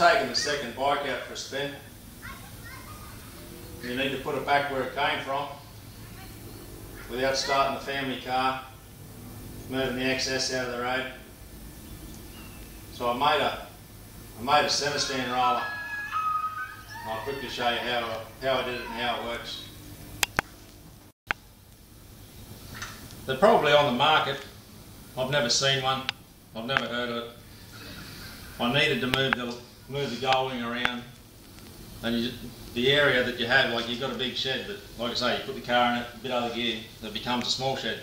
taking the second bike out for a spin. You need to put it back where it came from without starting the family car, moving the excess out of the road. So I made a centre stand roller. I'll quickly show you how I did it and how it works. They're probably on the market. I've never seen one. I've never heard of it. I needed to move the gullwing around, and the area that you have, like you've got a big shed, but like I say, you put the car in it, a bit other gear, it becomes a small shed.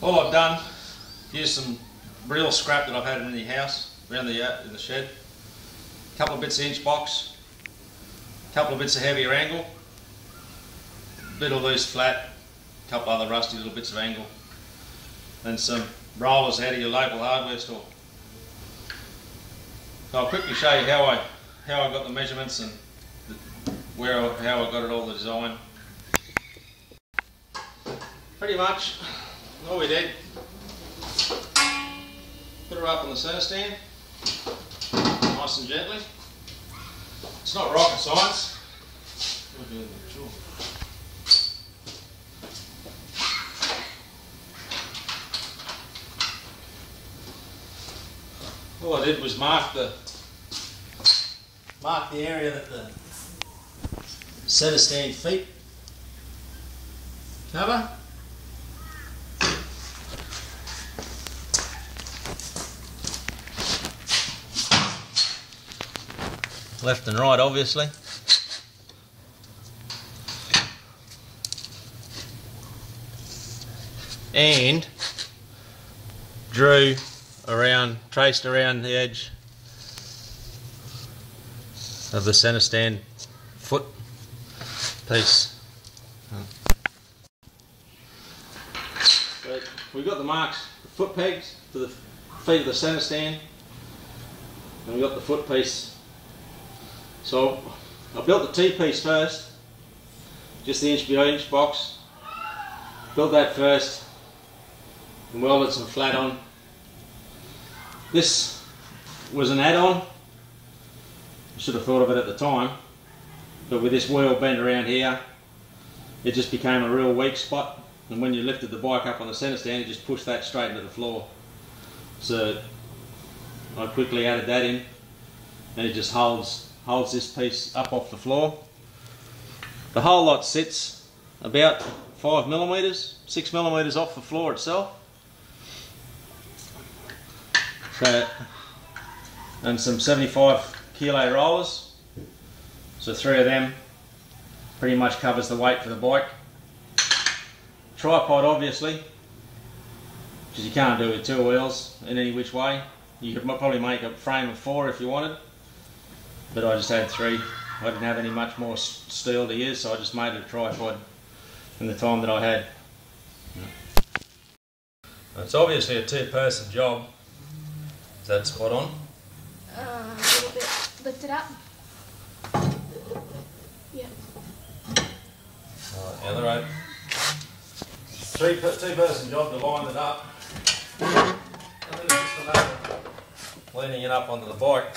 All I've done, used some real scrap that I've had in the house, around in the shed, a couple of bits of inch box, a couple of bits of heavier angle, a bit of loose flat, a couple other rusty little bits of angle, and some rollers out of your local hardware store. So I'll quickly show you how I got the measurements and how I got it all designed. Pretty much all we did, put her up on the centre stand, nice and gently. It's not rocket science. All I did was mark the area that the centre stand feet cover. Left and right, obviously. And traced around the edge of the centre stand foot piece. So we've got the marks, the foot pegs for the feet of the centre stand, and we've got the foot piece. So I built the T-piece first, just the inch by inch box. Built that first and welded some flat on. This was an add-on. I should have thought of it at the time, but with this wheel bent around here, it just became a real weak spot, and when you lifted the bike up on the centre stand, it just pushed that straight into the floor. So I quickly added that in, and it just holds this piece up off the floor. The whole lot sits about 5mm, 6mm off the floor itself. So, and some 75 kilo rollers, so 3 of them pretty much covers the weight for the bike. Tripod, obviously, because you can't do it with 2 wheels in any which way. You could probably make a frame of 4 if you wanted, but I just had 3. I didn't have any much more steel to use, so I just made it a tripod in the time that I had. It's obviously a 2-person job. Is that spot on? A little bit. Lift it up. Yeah. Alright, the other road. 2-person job to line it up. And then it's just a matter of leaning it up onto the bike.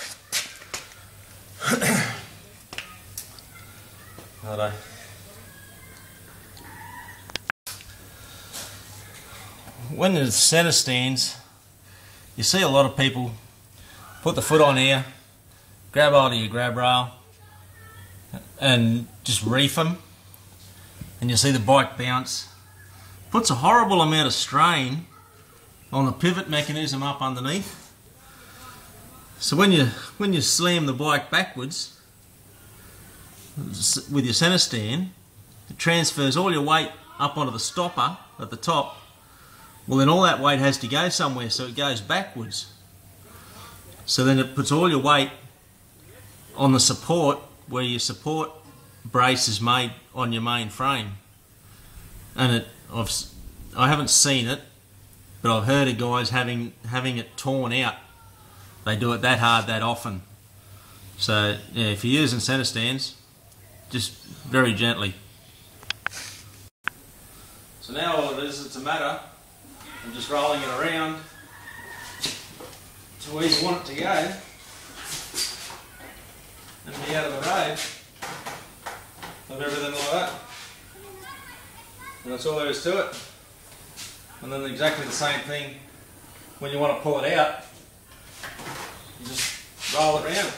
Righto. When there's centre stands, you see a lot of people put the foot on here, grab hold of your grab rail and just reef them, and you see the bike bounce. Puts a horrible amount of strain on the pivot mechanism up underneath. So when you slam the bike backwards with your centre stand, it transfers all your weight up onto the stopper at the top. Well, then all that weight has to go somewhere, so it goes backwards. So then it puts all your weight on the support where your support brace is made on your main frame. And I haven't seen it, but I've heard of guys having it torn out. They do it that hard that often. So yeah, if you're using centre stands, just very gently. So now all it is, it's a matter of just rolling it around to where you want it to go. and be out of the road of everything like that. And that's all there is to it. And then exactly the same thing when you want to pull it out, you just roll it around.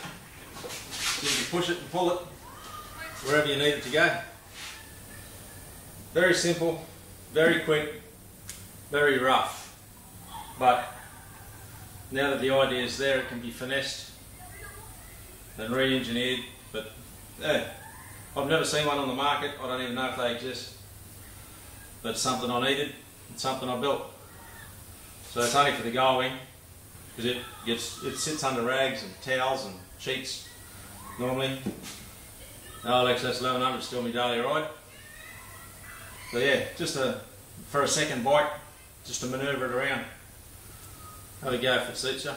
So you can push it and pull it wherever you need it to go. Very simple, very quick, very rough. But now that the idea is there, it can be finessed and re-engineered. But yeah, I've never seen one on the market. I don't even know if they exist. But it's something I needed. It's something I built. So it's only for the going, because it sits under rags and towels and sheets normally. No XS 1100 still my daily ride. So yeah, just for a second bite, just to manoeuvre it around. Have a go if it suits you.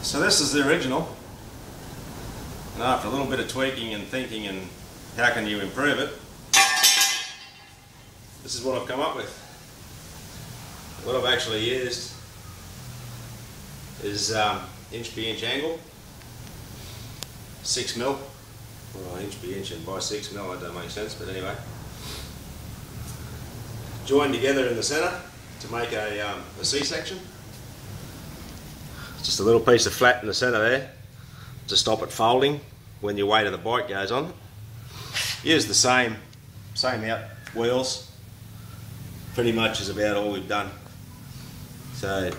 So this is the original. And after a little bit of tweaking and thinking and how can you improve it, this is what I've come up with. What I've actually used is inch by inch angle, 6mm. Well, inch by inch and by 6mm, that don't make sense, but anyway. Joined together in the centre to make a C-section. Just a little piece of flat in the centre there to stop it folding when your weight of the bike goes on. Use the same out wheels. Pretty much is about all we've done. So,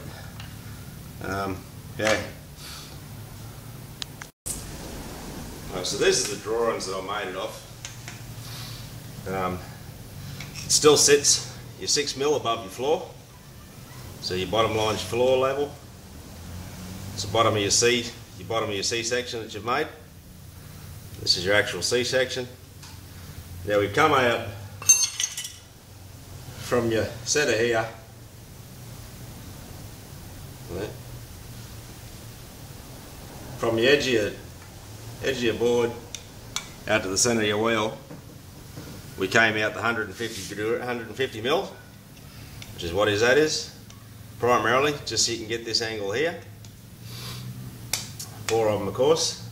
yeah. Right, so this is the drawings that I made it off. It still sits your 6mm above your floor. So your bottom line's your floor level. It's the bottom of your C-section that you've made. This is your actual C-section. Now we come out from your setter here, right, from the edge of your board out to the centre of your wheel, we came out the 150mm, which is what that is, primarily, just so you can get this angle here. 4 of them, of course.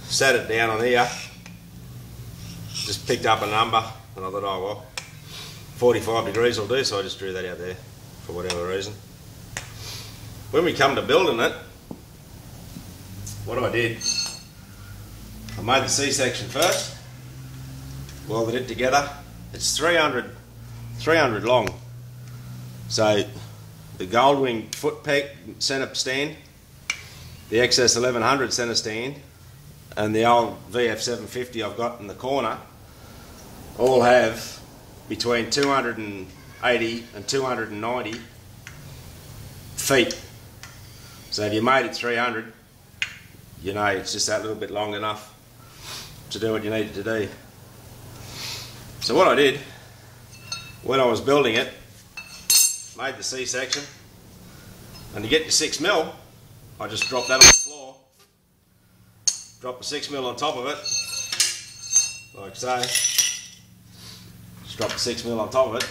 Sat it down on here. Just picked up a number and I thought, oh well, 45 degrees will do, so I just drew that out there for whatever reason. When we come to building it, what I did, I made the C-section first, welded it together. It's 300 long. So the Goldwing foot peg centre stand, the XS 1100 centre stand, and the old VF 750 I've got in the corner all have between 280 and 290 feet. So if you made it 300, you know it's just that little bit long enough to do what you needed to do. So what I did when I was building it, made the C-section, and to get your 6mm, I just dropped that on the floor, drop the 6mm on top of it, like so. Just drop the 6mm on top of it,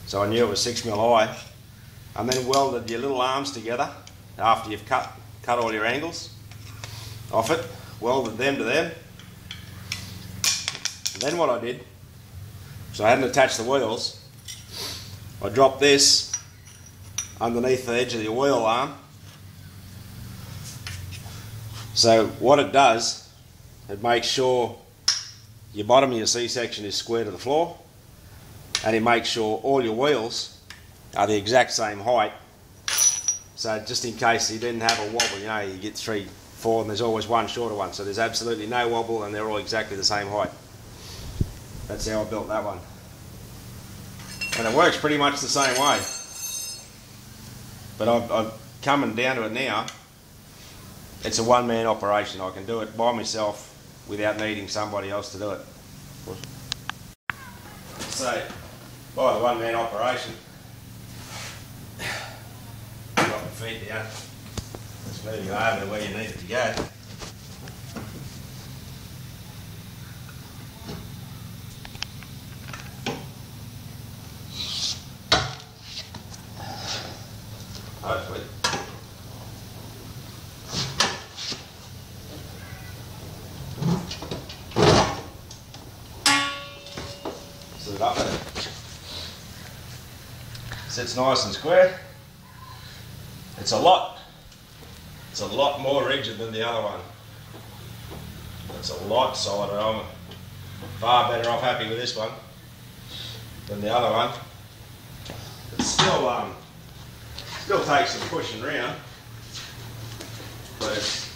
so I knew it was 6mm high, and then welded your little arms together after you've cut all your angles off it, welded them to them. And then what I did, so I hadn't attached the wheels, I dropped this underneath the edge of your wheel arm. So what it does, it makes sure your bottom of your C-section is square to the floor, and it makes sure all your wheels are the exact same height. So just in case you didn't have a wobble, you know, you get 3, 4 and there's always one shorter one, so there's absolutely no wobble and they're all exactly the same height. That's how I built that one. And it works pretty much the same way. But I'm coming down to it now, it's a one-man operation. I can do it by myself without needing somebody else to do it. So, by the one-man operation, drop your feet down, just move you over to where you need it to go. Hopefully. it up there. Sits nice and square. It's a lot more rigid than the other one. It's a lot solider. I'm far better off happy with this one than the other one. It still takes some pushing around, but it's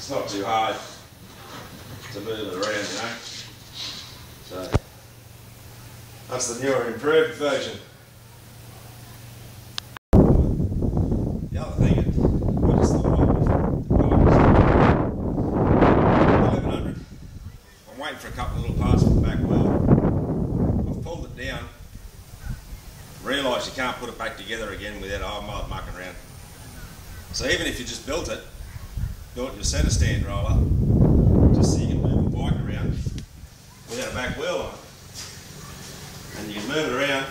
not too hard to move it around, you know. So that's the newer, improved version. The other thing, I just thought of 1100. I'm waiting for a couple of little parts for the back wheel. I've pulled it down, realised you can't put it back together again without a whole mile mucking around. So even if you just built your centre stand roller, just so you can move the bike around without a back wheel on it. And you can move it around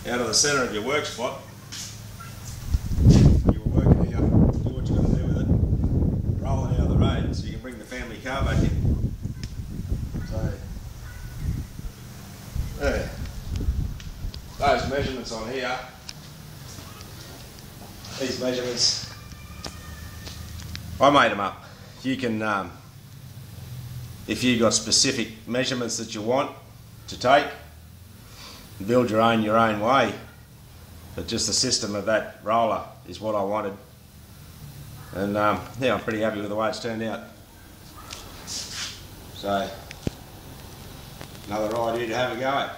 out of the centre of your work spot. You were working here, do what you've got to do with it, roll it out of the road so you can bring the family car back in. So, there. Those measurements on here, these measurements, I made them up. You can, if you've got specific measurements that you want to take, build your own way. But just the system of that roller is what I wanted. And yeah, I'm pretty happy with the way it's turned out. So, another idea to have a go at.